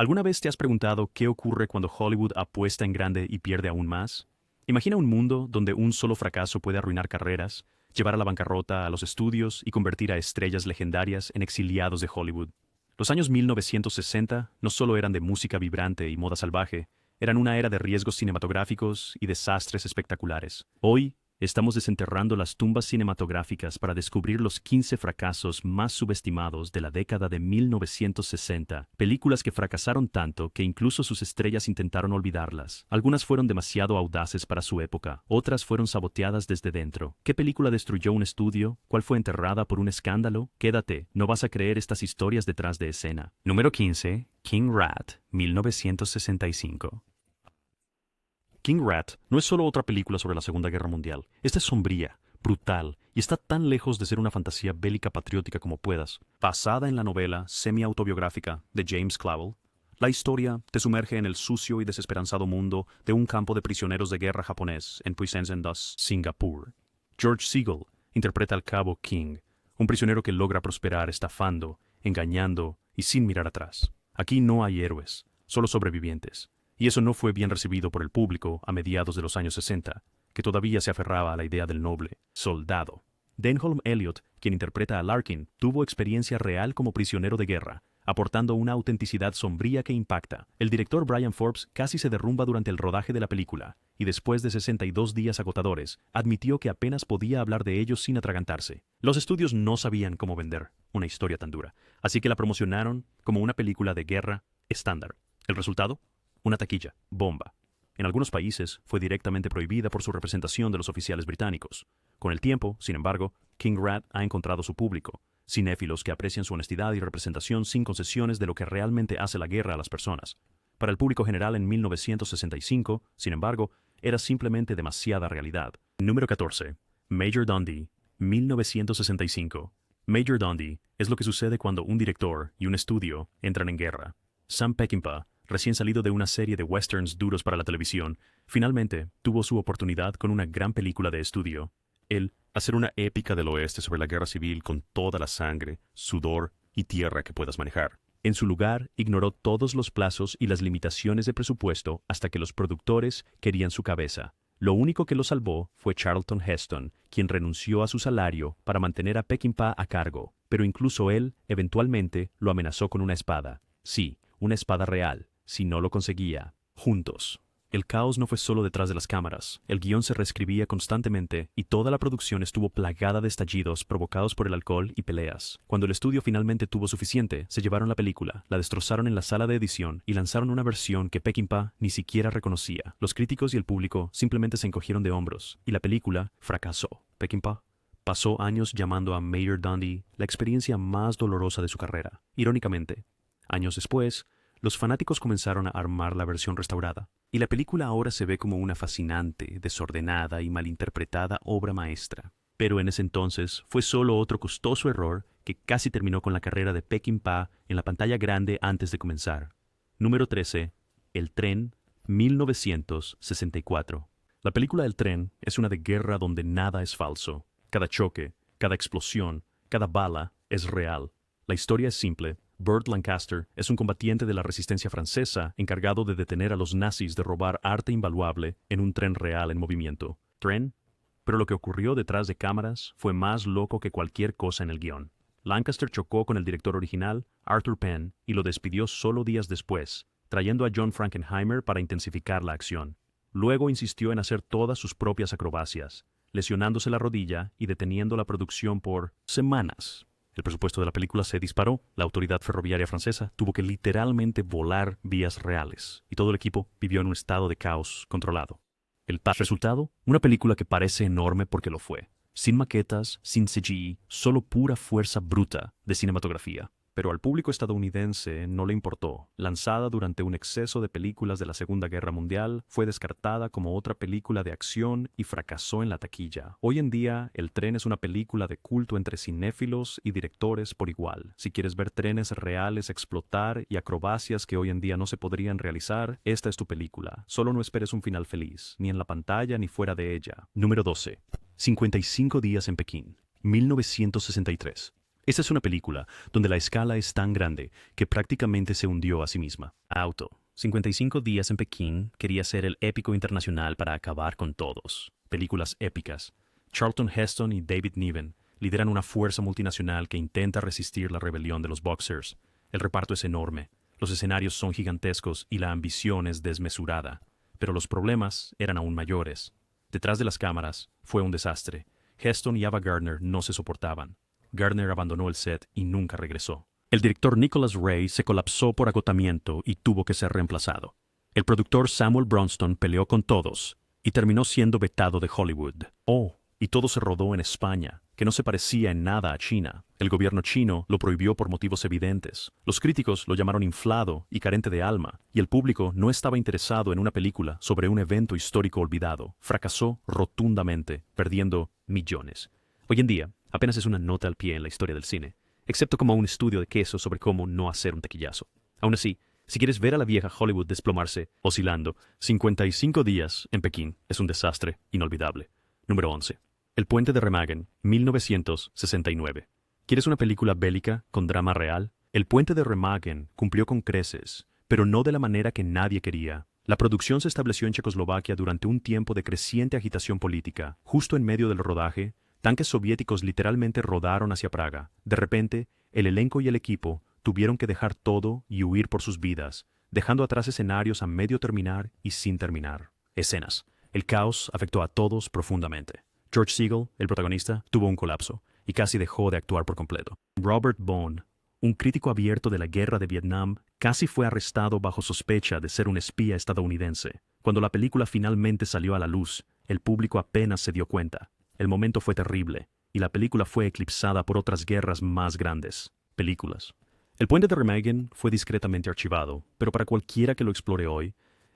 ¿Alguna vez te has preguntado qué ocurre cuando Hollywood apuesta en grande y pierde aún más? Imagina un mundo donde un solo fracaso puede arruinar carreras, llevar a la bancarrota a los estudios y convertir a estrellas legendarias en exiliados de Hollywood. Los años 1960 no solo eran de música vibrante y moda salvaje, eran una era de riesgos cinematográficos y desastres espectaculares. Hoy, estamos desenterrando las tumbas cinematográficas para descubrir los 15 fracasos más subestimados de la década de 1960, películas que fracasaron tanto que incluso sus estrellas intentaron olvidarlas. Algunas fueron demasiado audaces para su época, otras fueron saboteadas desde dentro. ¿Qué película destruyó un estudio? ¿Cuál fue enterrada por un escándalo? Quédate, no vas a creer estas historias detrás de escena. Número 15. King Rat, 1965. King Rat no es solo otra película sobre la Segunda Guerra Mundial. Esta es sombría, brutal y está tan lejos de ser una fantasía bélica patriótica como puedas. Basada en la novela semi-autobiográfica de James Clavell, la historia te sumerge en el sucio y desesperanzado mundo de un campo de prisioneros de guerra japonés en Puissendas, Singapur. George Segal interpreta al cabo King, un prisionero que logra prosperar estafando, engañando y sin mirar atrás. Aquí no hay héroes, solo sobrevivientes. Y eso no fue bien recibido por el público a mediados de los años 60, que todavía se aferraba a la idea del noble soldado. Denholm Elliott, quien interpreta a Larkin, tuvo experiencia real como prisionero de guerra, aportando una autenticidad sombría que impacta. El director Brian Forbes casi se derrumba durante el rodaje de la película, y después de 62 días agotadores, admitió que apenas podía hablar de ellos sin atragantarse. Los estudios no sabían cómo vender una historia tan dura, así que la promocionaron como una película de guerra estándar. ¿El resultado? Una taquilla, bomba. En algunos países fue directamente prohibida por su representación de los oficiales británicos. Con el tiempo, sin embargo, King Rat ha encontrado su público, cinéfilos que aprecian su honestidad y representación sin concesiones de lo que realmente hace la guerra a las personas. Para el público general en 1965, sin embargo, era simplemente demasiada realidad. Número 14. Major Dundee, 1965. Major Dundee es lo que sucede cuando un director y un estudio entran en guerra. Sam Peckinpah, recién salido de una serie de westerns duros para la televisión, finalmente tuvo su oportunidad con una gran película de estudio. Él, hacer una épica del oeste sobre la guerra civil con toda la sangre, sudor y tierra que puedas manejar. En su lugar, ignoró todos los plazos y las limitaciones de presupuesto hasta que los productores querían su cabeza. Lo único que lo salvó fue Charlton Heston, quien renunció a su salario para mantener a Peckinpah a cargo, pero incluso él, eventualmente, lo amenazó con una espada. Sí, una espada real. Si no lo conseguía, juntos. El caos no fue solo detrás de las cámaras. El guión se reescribía constantemente y toda la producción estuvo plagada de estallidos provocados por el alcohol y peleas. Cuando el estudio finalmente tuvo suficiente, se llevaron la película, la destrozaron en la sala de edición y lanzaron una versión que Peckinpah ni siquiera reconocía. Los críticos y el público simplemente se encogieron de hombros y la película fracasó. Peckinpah pasó años llamando a Major Dundee la experiencia más dolorosa de su carrera. Irónicamente, años después, los fanáticos comenzaron a armar la versión restaurada, y la película ahora se ve como una fascinante, desordenada y malinterpretada obra maestra. Pero en ese entonces fue solo otro costoso error que casi terminó con la carrera de Peckinpah en la pantalla grande antes de comenzar. Número 13. El tren, 1964. La película El tren es una de guerra donde nada es falso. Cada choque, cada explosión, cada bala es real. La historia es simple. Burt Lancaster es un combatiente de la resistencia francesa encargado de detener a los nazis de robar arte invaluable en un tren real en movimiento. ¿Tren? Pero lo que ocurrió detrás de cámaras fue más loco que cualquier cosa en el guión. Lancaster chocó con el director original, Arthur Penn, y lo despidió solo días después, trayendo a John Frankenheimer para intensificar la acción. Luego insistió en hacer todas sus propias acrobacias, lesionándose la rodilla y deteniendo la producción por semanas. El presupuesto de la película se disparó, la autoridad ferroviaria francesa tuvo que literalmente volar vías reales, y todo el equipo vivió en un estado de caos controlado. El resultado, una película que parece enorme porque lo fue, sin maquetas, sin CGI, solo pura fuerza bruta de cinematografía. Pero al público estadounidense no le importó. Lanzada durante un exceso de películas de la Segunda Guerra Mundial, fue descartada como otra película de acción y fracasó en la taquilla. Hoy en día, El tren es una película de culto entre cinéfilos y directores por igual. Si quieres ver trenes reales explotar y acrobacias que hoy en día no se podrían realizar, esta es tu película. Solo no esperes un final feliz, ni en la pantalla ni fuera de ella. Número 12. 55 días en Pekín, 1963. Esta es una película donde la escala es tan grande que prácticamente se hundió a sí misma. Auto. 55 días en Pekín quería ser el épico internacional para acabar con todos. Películas épicas. Charlton Heston y David Niven lideran una fuerza multinacional que intenta resistir la rebelión de los Boxers. El reparto es enorme, los escenarios son gigantescos y la ambición es desmesurada. Pero los problemas eran aún mayores. Detrás de las cámaras fue un desastre. Heston y Ava Gardner no se soportaban. Gardner abandonó el set y nunca regresó. El director Nicholas Ray se colapsó por agotamiento y tuvo que ser reemplazado. El productor Samuel Bronston peleó con todos y terminó siendo vetado de Hollywood. Y todo se rodó en España, que no se parecía en nada a China. El gobierno chino lo prohibió por motivos evidentes. Los críticos lo llamaron inflado y carente de alma, y el público no estaba interesado en una película sobre un evento histórico olvidado. Fracasó rotundamente, perdiendo millones. Hoy en día, apenas es una nota al pie en la historia del cine, excepto como un estudio de queso sobre cómo no hacer un taquillazo. Aún así, si quieres ver a la vieja Hollywood desplomarse, oscilando, 55 días en Pekín es un desastre inolvidable. Número 11. El puente de Remagen, 1969. ¿Quieres una película bélica con drama real? El puente de Remagen cumplió con creces, pero no de la manera que nadie quería. La producción se estableció en Checoslovaquia durante un tiempo de creciente agitación política. Justo en medio del rodaje, tanques soviéticos literalmente rodaron hacia Praga. De repente, el elenco y el equipo tuvieron que dejar todo y huir por sus vidas, dejando atrás escenarios a medio terminar y sin terminar. Escenas. El caos afectó a todos profundamente. George Segal, el protagonista, tuvo un colapso y casi dejó de actuar por completo. Robert Bone, un crítico abierto de la guerra de Vietnam, casi fue arrestado bajo sospecha de ser un espía estadounidense. Cuando la película finalmente salió a la luz, el público apenas se dio cuenta. El momento fue terrible y la película fue eclipsada por otras guerras más grandes. Películas. El puente de Remagen fue discretamente archivado, pero para cualquiera que lo explore hoy,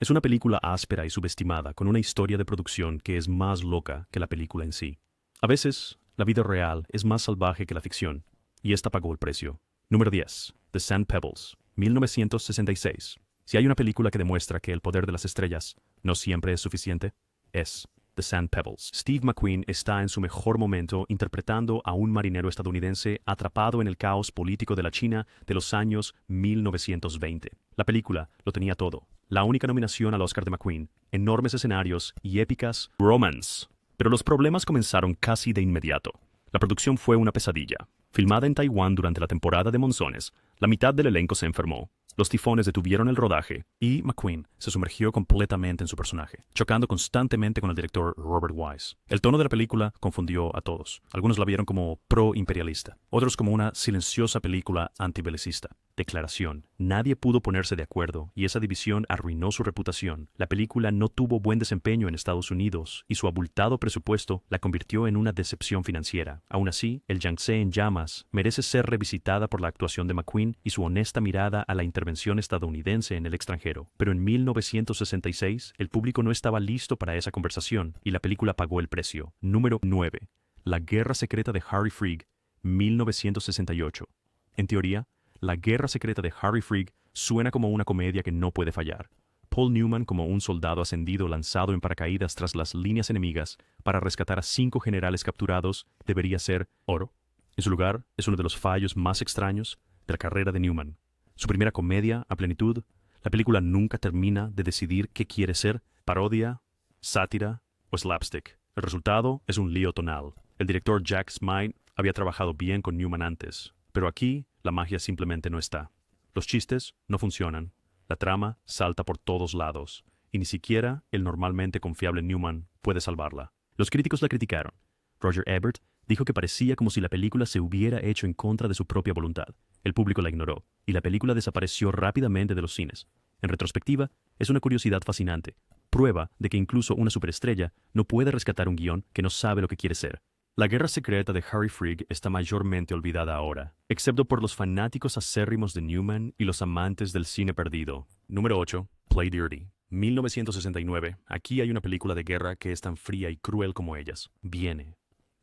es una película áspera y subestimada con una historia de producción que es más loca que la película en sí. A veces, la vida real es más salvaje que la ficción, y esta pagó el precio. Número 10. The Sand Pebbles, 1966. Si hay una película que demuestra que el poder de las estrellas no siempre es suficiente, es The Sand Pebbles. Steve McQueen está en su mejor momento interpretando a un marinero estadounidense atrapado en el caos político de la China de los años 1920. La película lo tenía todo. La única nominación al Oscar de McQueen, enormes escenarios y épicas romance. Pero los problemas comenzaron casi de inmediato. La producción fue una pesadilla. Filmada en Taiwán durante la temporada de monzones, la mitad del elenco se enfermó. Los tifones detuvieron el rodaje y McQueen se sumergió completamente en su personaje, chocando constantemente con el director Robert Wise. El tono de la película confundió a todos. Algunos la vieron como pro-imperialista, otros como una silenciosa película antibelicista. Declaración. Nadie pudo ponerse de acuerdo y esa división arruinó su reputación. La película no tuvo buen desempeño en Estados Unidos y su abultado presupuesto la convirtió en una decepción financiera. Aún así, el Yangtze en llamas merece ser revisitada por la actuación de McQueen y su honesta mirada a la intervención estadounidense en el extranjero. Pero en 1966, el público no estaba listo para esa conversación y la película pagó el precio. Número 9. La guerra secreta de Harry Frigg, 1968. En teoría, La guerra secreta de Harry Frigg suena como una comedia que no puede fallar. Paul Newman como un soldado ascendido lanzado en paracaídas tras las líneas enemigas para rescatar a 5 generales capturados debería ser oro. En su lugar, es uno de los fallos más extraños de la carrera de Newman. Su primera comedia a plenitud, la película nunca termina de decidir qué quiere ser, parodia, sátira o slapstick. El resultado es un lío tonal. El director Jack Smite había trabajado bien con Newman antes, pero aquí la magia simplemente no está. Los chistes no funcionan, la trama salta por todos lados, y ni siquiera el normalmente confiable Newman puede salvarla. Los críticos la criticaron. Roger Ebert dijo que parecía como si la película se hubiera hecho en contra de su propia voluntad. El público la ignoró, y la película desapareció rápidamente de los cines. En retrospectiva, es una curiosidad fascinante, prueba de que incluso una superestrella no puede rescatar un guión que no sabe lo que quiere ser. La guerra secreta de Harry Frigg está mayormente olvidada ahora, excepto por los fanáticos acérrimos de Newman y los amantes del cine perdido. Número 8. Play Dirty, 1969. Aquí hay una película de guerra que es tan fría y cruel como ellas. Viene.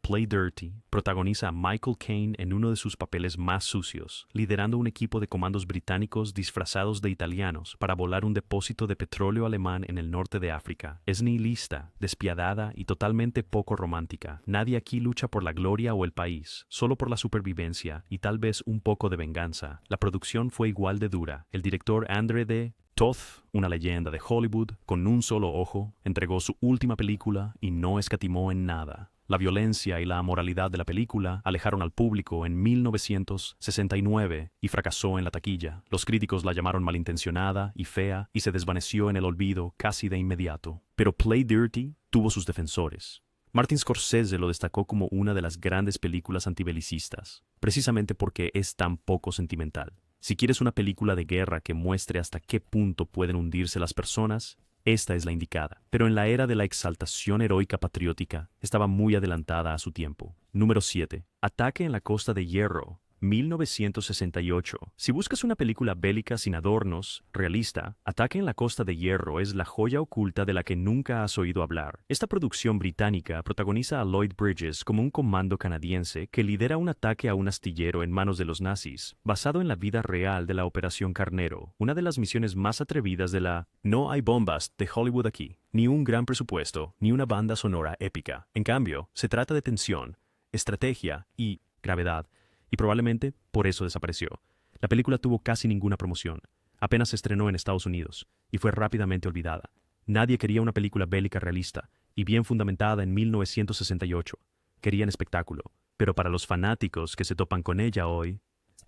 Play Dirty protagoniza a Michael Caine en uno de sus papeles más sucios, liderando un equipo de comandos británicos disfrazados de italianos para volar un depósito de petróleo alemán en el norte de África. Es nihilista, despiadada y totalmente poco romántica. Nadie aquí lucha por la gloria o el país, solo por la supervivencia y tal vez un poco de venganza. La producción fue igual de dura. El director André de Toth, una leyenda de Hollywood, con un solo ojo, entregó su última película y no escatimó en nada. La violencia y la amoralidad de la película alejaron al público en 1969 y fracasó en la taquilla. Los críticos la llamaron malintencionada y fea y se desvaneció en el olvido casi de inmediato. Pero Play Dirty tuvo sus defensores. Martin Scorsese lo destacó como una de las grandes películas antibelicistas, precisamente porque es tan poco sentimental. Si quieres una película de guerra que muestre hasta qué punto pueden hundirse las personas, esta es la indicada. Pero en la era de la exaltación heroica patriótica, estaba muy adelantada a su tiempo. Número 7. Ataque en la Costa de Hierro, 1968. Si buscas una película bélica sin adornos, realista, Ataque en la Costa de Hierro es la joya oculta de la que nunca has oído hablar. Esta producción británica protagoniza a Lloyd Bridges como un comando canadiense que lidera un ataque a un astillero en manos de los nazis, basado en la vida real de la Operación Carnero, una de las misiones más atrevidas de la "no hay bombas" de Hollywood aquí. Ni un gran presupuesto, ni una banda sonora épica. En cambio, se trata de tensión, estrategia y gravedad. Y probablemente por eso desapareció. La película tuvo casi ninguna promoción. Apenas se estrenó en Estados Unidos y fue rápidamente olvidada. Nadie quería una película bélica realista y bien fundamentada en 1968. Querían espectáculo. Pero para los fanáticos que se topan con ella hoy,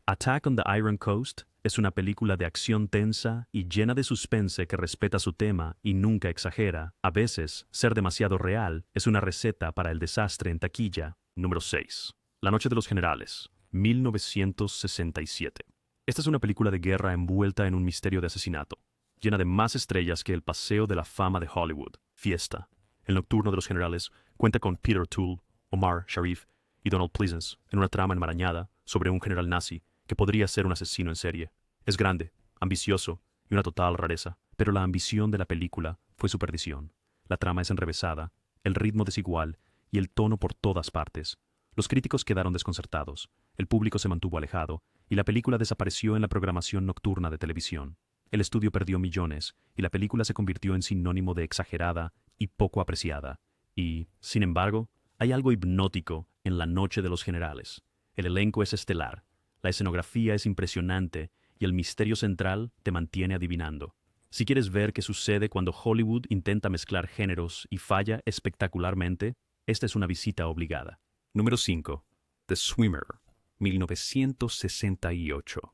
Attack on the Iron Coast es una película de acción tensa y llena de suspense que respeta su tema y nunca exagera. A veces, ser demasiado real es una receta para el desastre en taquilla. Número 6. La Noche de los Generales, 1967. Esta es una película de guerra envuelta en un misterio de asesinato, llena de más estrellas que el Paseo de la Fama de Hollywood. Fiesta. El Nocturno de los Generales cuenta con Peter O'Toole, Omar Sharif y Donald Pleasence en una trama enmarañada sobre un general nazi que podría ser un asesino en serie. Es grande, ambicioso y una total rareza, pero la ambición de la película fue su perdición. La trama es enrevesada, el ritmo desigual y el tono por todas partes. Los críticos quedaron desconcertados, el público se mantuvo alejado y la película desapareció en la programación nocturna de televisión. El estudio perdió millones y la película se convirtió en sinónimo de exagerada y poco apreciada. Y, sin embargo, hay algo hipnótico en La Noche de los Generales. El elenco es estelar, la escenografía es impresionante y el misterio central te mantiene adivinando. Si quieres ver qué sucede cuando Hollywood intenta mezclar géneros y falla espectacularmente, esta es una visita obligada. Número 5. The Swimmer, 1968.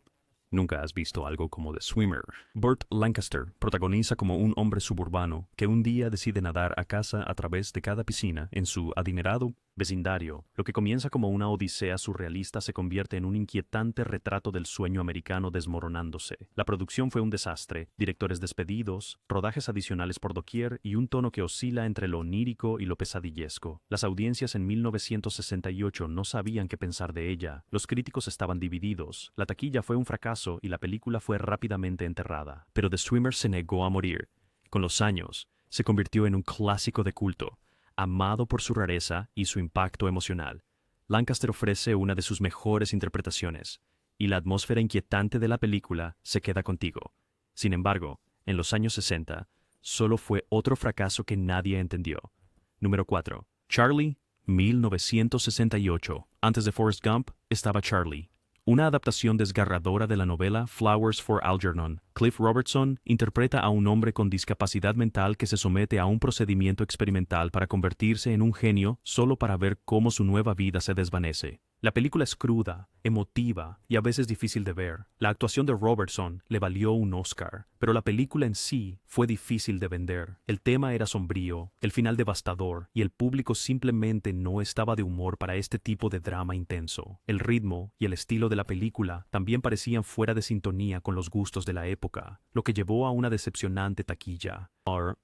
Nunca has visto algo como The Swimmer. Burt Lancaster protagoniza como un hombre suburbano que un día decide nadar a casa a través de cada piscina en su adinerado vecindario. Lo que comienza como una odisea surrealista se convierte en un inquietante retrato del sueño americano desmoronándose. La producción fue un desastre, directores despedidos, rodajes adicionales por doquier y un tono que oscila entre lo onírico y lo pesadillesco. Las audiencias en 1968 no sabían qué pensar de ella. Los críticos estaban divididos. La taquilla fue un fracaso y la película fue rápidamente enterrada. Pero The Swimmer se negó a morir. Con los años, se convirtió en un clásico de culto, amado por su rareza y su impacto emocional. Lancaster ofrece una de sus mejores interpretaciones, y la atmósfera inquietante de la película se queda contigo. Sin embargo, en los años 60, solo fue otro fracaso que nadie entendió. Número 4. Charlie, 1968. Antes de Forrest Gump estaba Charlie. Una adaptación desgarradora de la novela Flowers for Algernon. Cliff Robertson interpreta a un hombre con discapacidad mental que se somete a un procedimiento experimental para convertirse en un genio solo para ver cómo su nueva vida se desvanece. La película es cruda, emotiva y a veces difícil de ver. La actuación de Robertson le valió un Oscar, pero la película en sí fue difícil de vender. El tema era sombrío, el final devastador, y el público simplemente no estaba de humor para este tipo de drama intenso. El ritmo y el estilo de la película también parecían fuera de sintonía con los gustos de la época, lo que llevó a una decepcionante taquilla.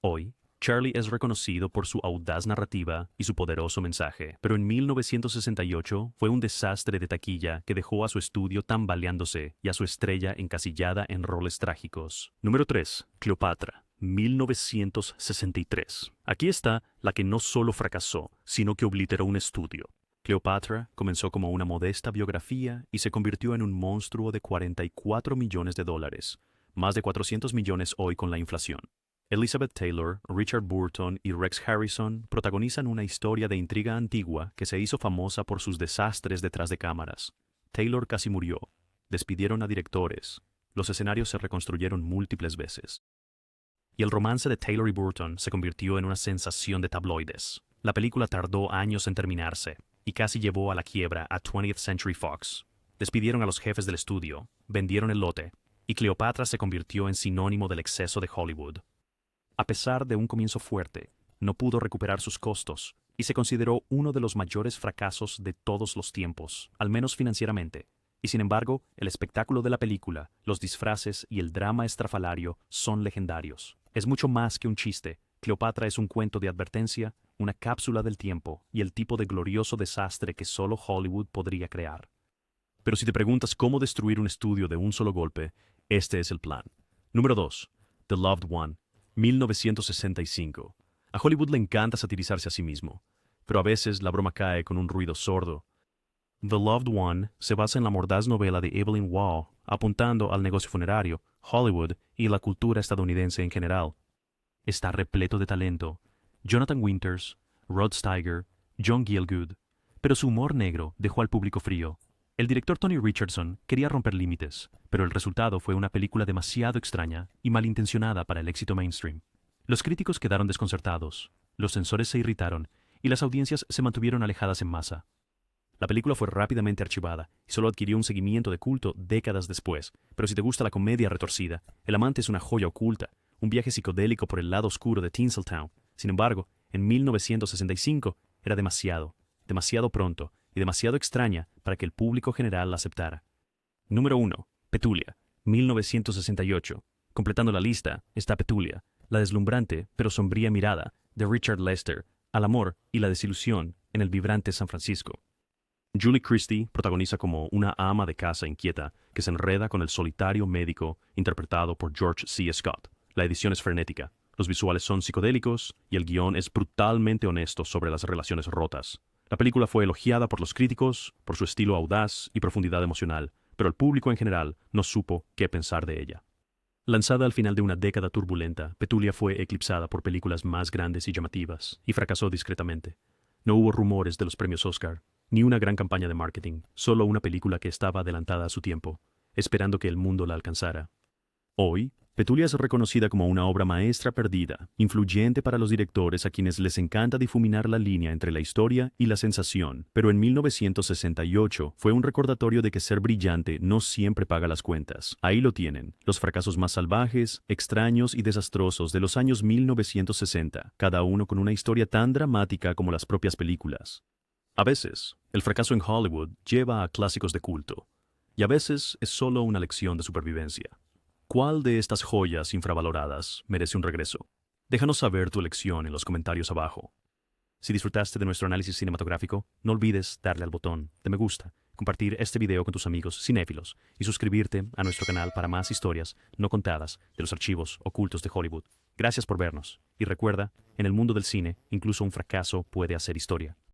Hoy, Charlie es reconocido por su audaz narrativa y su poderoso mensaje, pero en 1968 fue un desastre de taquilla que dejó a su estudio tambaleándose y a su estrella encasillada en roles trágicos. Número 3. Cleopatra, 1963. Aquí está la que no solo fracasó, sino que obliteró un estudio. Cleopatra comenzó como una modesta biografía y se convirtió en un monstruo de 44 millones de dólares, más de 400 millones hoy con la inflación. Elizabeth Taylor, Richard Burton y Rex Harrison protagonizan una historia de intriga antigua que se hizo famosa por sus desastres detrás de cámaras. Taylor casi murió. Despidieron a directores. Los escenarios se reconstruyeron múltiples veces. Y el romance de Taylor y Burton se convirtió en una sensación de tabloides. La película tardó años en terminarse y casi llevó a la quiebra a 20th Century Fox. Despidieron a los jefes del estudio, vendieron el lote, y Cleopatra se convirtió en sinónimo del exceso de Hollywood. A pesar de un comienzo fuerte, no pudo recuperar sus costos y se consideró uno de los mayores fracasos de todos los tiempos, al menos financieramente. Y sin embargo, el espectáculo de la película, los disfraces y el drama estrafalario son legendarios. Es mucho más que un chiste. Cleopatra es un cuento de advertencia, una cápsula del tiempo y el tipo de glorioso desastre que solo Hollywood podría crear. Pero si te preguntas cómo destruir un estudio de un solo golpe, este es el plan. Número 2. The Loved One, 1965. A Hollywood le encanta satirizarse a sí mismo, pero a veces la broma cae con un ruido sordo. The Loved One se basa en la mordaz novela de Evelyn Waugh, apuntando al negocio funerario, Hollywood y la cultura estadounidense en general. Está repleto de talento. Jonathan Winters, Rod Steiger, John Gielgud, pero su humor negro dejó al público frío. El director Tony Richardson quería romper límites, pero el resultado fue una película demasiado extraña y malintencionada para el éxito mainstream. Los críticos quedaron desconcertados, los censores se irritaron y las audiencias se mantuvieron alejadas en masa. La película fue rápidamente archivada y solo adquirió un seguimiento de culto décadas después, pero si te gusta la comedia retorcida, El amante es una joya oculta, un viaje psicodélico por el lado oscuro de Tinseltown. Sin embargo, en 1965 era demasiado pronto y demasiado extraña para que el público general la aceptara. Número 1. Petulia, 1968. Completando la lista está Petulia, la deslumbrante pero sombría mirada de Richard Lester al amor y la desilusión en el vibrante San Francisco. Julie Christie protagoniza como una ama de casa inquieta que se enreda con el solitario médico interpretado por George C. Scott. La edición es frenética, los visuales son psicodélicos y el guión es brutalmente honesto sobre las relaciones rotas. La película fue elogiada por los críticos por su estilo audaz y profundidad emocional, pero el público en general no supo qué pensar de ella. Lanzada al final de una década turbulenta, Petulia fue eclipsada por películas más grandes y llamativas, y fracasó discretamente. No hubo rumores de los premios Oscar, ni una gran campaña de marketing, solo una película que estaba adelantada a su tiempo, esperando que el mundo la alcanzara. Hoy, Petulia es reconocida como una obra maestra perdida, influyente para los directores a quienes les encanta difuminar la línea entre la historia y la sensación, pero en 1968 fue un recordatorio de que ser brillante no siempre paga las cuentas. Ahí lo tienen, los fracasos más salvajes, extraños y desastrosos de los años 1960, cada uno con una historia tan dramática como las propias películas. A veces, el fracaso en Hollywood lleva a clásicos de culto, y a veces es solo una lección de supervivencia. ¿Cuál de estas joyas infravaloradas merece un regreso? Déjanos saber tu elección en los comentarios abajo. Si disfrutaste de nuestro análisis cinematográfico, no olvides darle al botón de me gusta, compartir este video con tus amigos cinéfilos y suscribirte a nuestro canal para más historias no contadas de los archivos ocultos de Hollywood. Gracias por vernos y recuerda, en el mundo del cine, incluso un fracaso puede hacer historia.